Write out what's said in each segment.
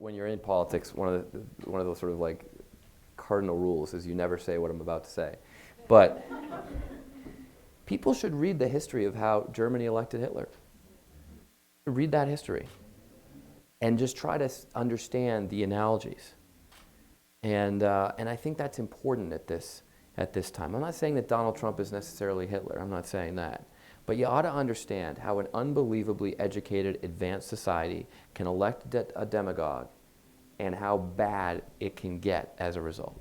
when you're in politics, one of those sort of like cardinal rules is you never say what I'm about to say. But people should read the history of how Germany elected Hitler. Read that history and just try to understand the analogies. And I think that's important at this time. I'm not saying that Donald Trump is necessarily Hitler. I'm not saying that. But you ought to understand how an unbelievably educated, advanced society can elect a demagogue and how bad it can get as a result.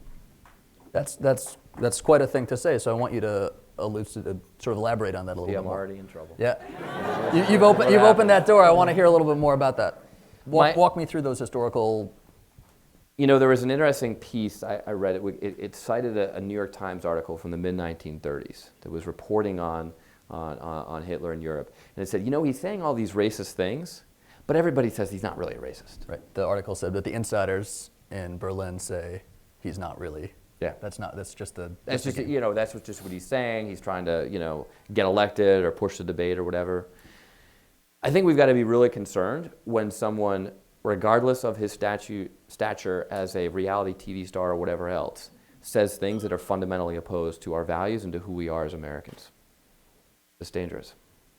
That's quite a thing to say, so I want you to sort of elaborate on that a little bit more. I'm already in trouble. Yeah. You've opened that door. I want to hear a little bit more about that. Walk me through those historical... You know, there was an interesting piece, I read it. It cited a New York Times article from the mid-1930s that was reporting on Hitler in Europe. And it said, you know, he's saying all these racist things, but everybody says he's not really a racist. Right. The article said that the insiders in Berlin say he's not really. Yeah. That's just what he's saying. He's trying to, get elected or push the debate or whatever. I think we've got to be really concerned when someone, regardless of his stature as a reality TV star or whatever else, says things that are fundamentally opposed to our values and to who we are as Americans. It's dangerous.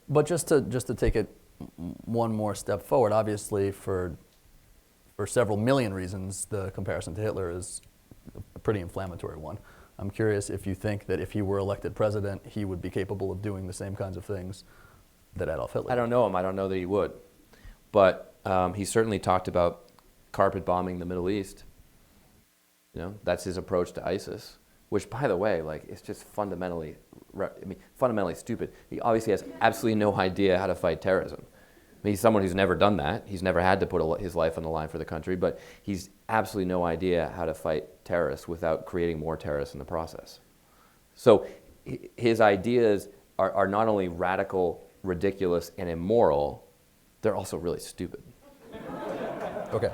But just to take it one more step forward, obviously for several million reasons, the comparison to Hitler is a pretty inflammatory one. I'm curious if you think that if he were elected president, he would be capable of doing the same kinds of things that Adolf Hitler did. I don't know him. I don't know that he would. But he certainly talked about carpet bombing the Middle East. That's his approach to ISIS, which, by the way, it's just fundamentally stupid. He obviously has absolutely no idea how to fight terrorism. He's someone who's never done that. He's never had to put his life on the line for the country, but he's absolutely no idea how to fight terrorists without creating more terrorists in the process. So his ideas are not only radical, ridiculous, and immoral, they're also really stupid. Okay.